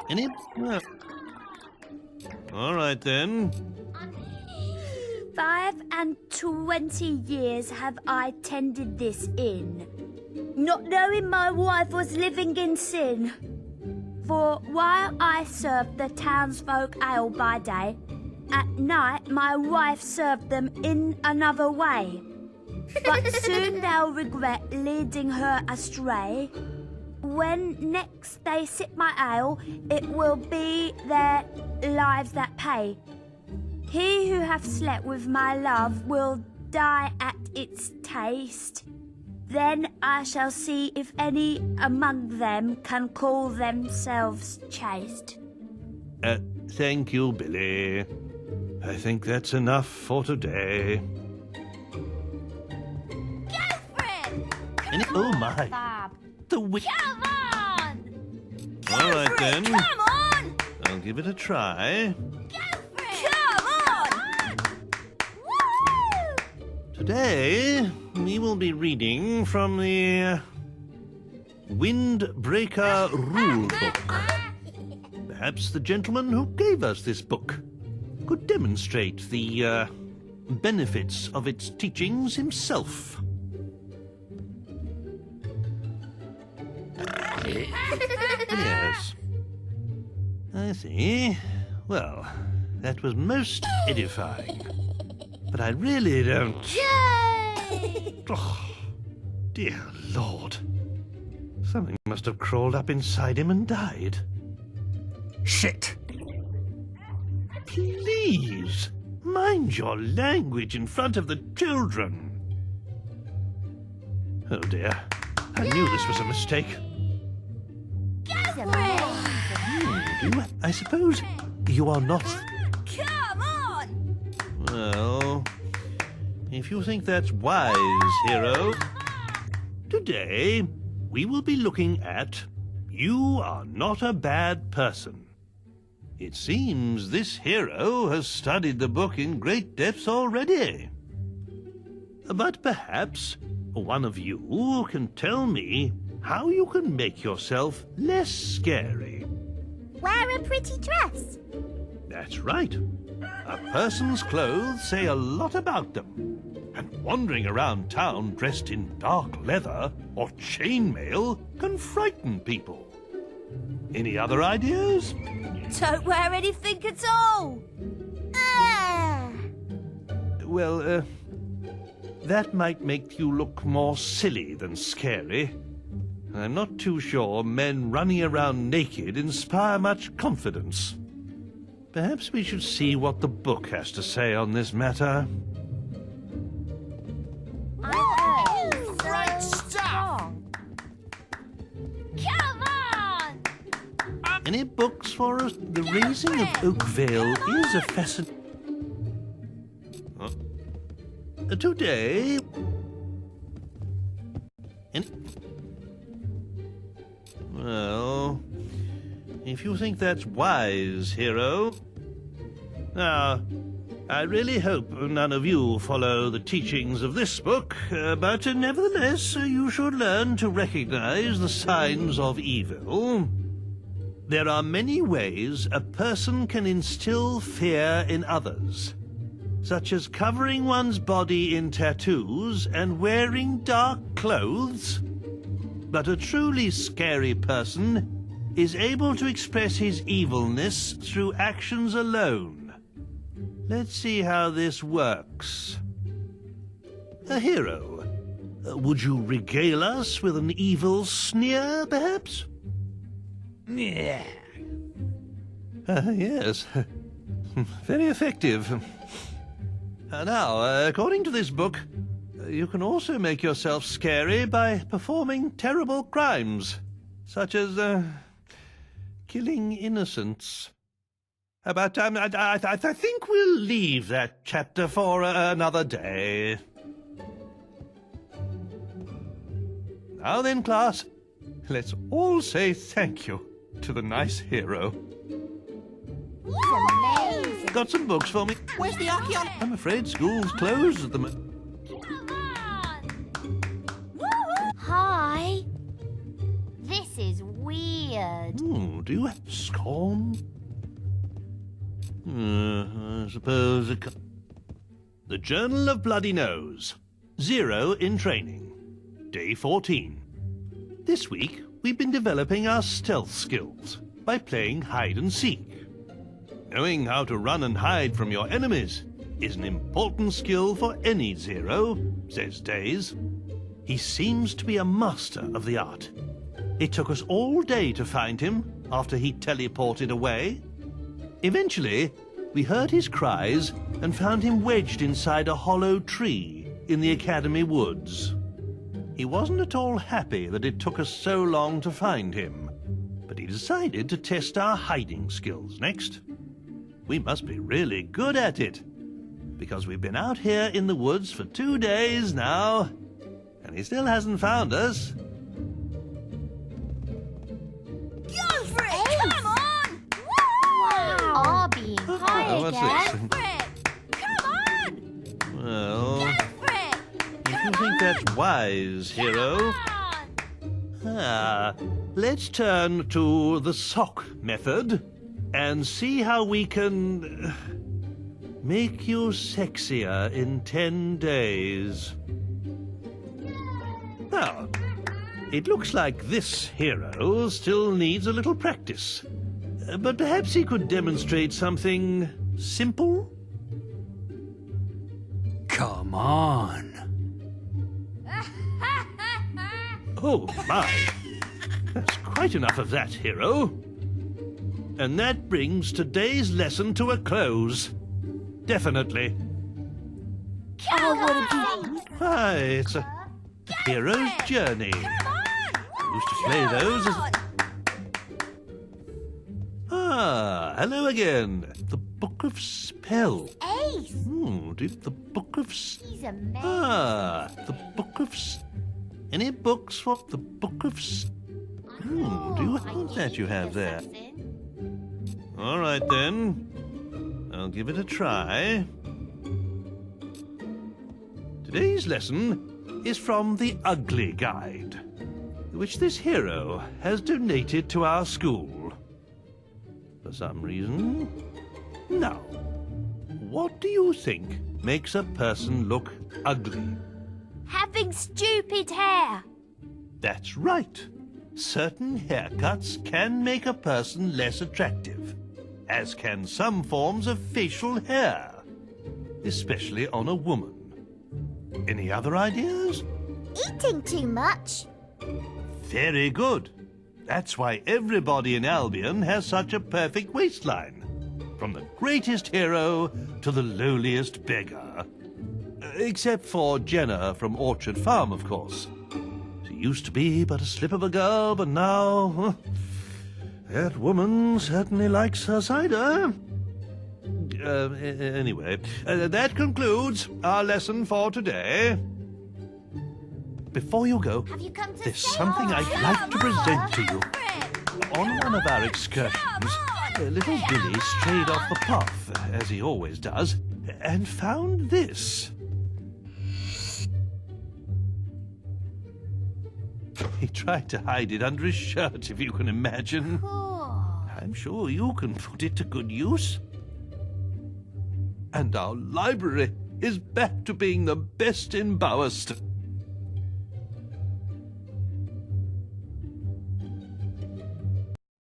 Any? All right, then. 25 years have I tended this inn, not knowing my wife was living in sin. For while I served the townsfolk ale by day, at night my wife served them in another way. But soon they'll regret leading her astray. When next they sip my ale, it will be their lives that pay. He who hath slept with my love will die at its taste. Then I shall see if any among them can call themselves chaste. Thank you, Billy. I think that's enough for today. Go for it! Oh, my. Fab. The witch. Come on! All right, then. Come on! I'll give it a try. Go for it! Come on! Woo! Today, we will be reading from the Windbreaker Rulebook. Perhaps the gentleman who gave us this book could demonstrate the benefits of its teachings himself. Yes. I see. Well, that was most edifying. But I really don't... Yay! Oh, dear Lord. Something must have crawled up inside him and died. Shit! Please, mind your language in front of the children. Oh dear, I knew this was a mistake. Go for it! I suppose you are not... Come on! Well, if you think that's wise, hero, today we will be looking at You Are Not a Bad Person. It seems this hero has studied the book in great depths already. But perhaps one of you can tell me how you can make yourself less scary. Wear a pretty dress. That's right. A person's clothes say a lot about them. And wandering around town dressed in dark leather or chainmail can frighten people. Any other ideas? Don't wear anything at all. Well, that might make you look more silly than scary. I'm not too sure men running around naked inspire much confidence. Perhaps we should see what the book has to say on this matter. Great stuff! Come on! Any books for us? The Raising of Oakvale is a fascinating... Today... Well, if you think that's wise, hero... Now, I really hope none of you follow the teachings of this book, but nevertheless, you should learn to recognize the signs of evil. There are many ways a person can instill fear in others, such as covering one's body in tattoos and wearing dark clothes. But a truly scary person is able to express his evilness through actions alone. Let's see how this works. A hero, would you regale us with an evil sneer, perhaps? Yeah. Yes. Very effective. Now, according to this book, you can also make yourself scary by performing terrible crimes, such as killing innocents. But I think we'll leave that chapter for another day. Now then, class, let's all say thank you to the nice hero. Amazing. Got some books for me? Where's the archaeologist? I'm afraid school's closed at the moment. Come on! Hi. This is weird. tired. Do you have scorn? I suppose The Journal of Bloody Nose. 0 in training. Day 14. This week, we've been developing our stealth skills by playing hide and seek. Knowing how to run and hide from your enemies is an important skill for any Zero, says Days. He seems to be a master of the art. It took us all day to find him after he teleported away. Eventually, we heard his cries and found him wedged inside a hollow tree in the Academy woods. He wasn't at all happy that it took us so long to find him, but he decided to test our hiding skills next. We must be really good at it, because we've been out here in the woods for 2 days now, and he still hasn't found us. Go for it! Come on! Wow! Are being high what's again. this? Go for it! Come on! Well, Go for it! if you think that's wise, Hero, Come on! let's turn to the sock method and see how we can make you sexier in 10 days. Now, it looks like this hero still needs a little practice, but perhaps he could demonstrate something simple? Come on. Oh, my. That's quite enough of that, hero. And that brings today's lesson to a close. Definitely. Why, it's a hero's journey. Used to play those as... hello again. The Book of Spell. Ace! The Book of... He's amazing. The Book of... Any books for the Book of... do you have that you have there? All right, then. I'll give it a try. Today's lesson is from the Ugly Guide, which this hero has donated to our school. For some reason. Now, what do you think makes a person look ugly? Having stupid hair. That's right. Certain haircuts can make a person less attractive, as can some forms of facial hair, especially on a woman. Any other ideas? Eating too much. Very good. That's why everybody in Albion has such a perfect waistline, from the greatest hero to the lowliest beggar. Except for Jenna from Orchard Farm, of course. She used to be but a slip of a girl, but now... that woman certainly likes her cider. Anyway, that concludes our lesson for today. Before you go, Have you come to there's say something hi? I'd like to present to you. Come On one of our excursions, little Billy strayed off the path, as he always does, and found this. He tried to hide it under his shirt, if you can imagine. I'm sure you can put it to good use. And our library is back to being the best in Bowerston.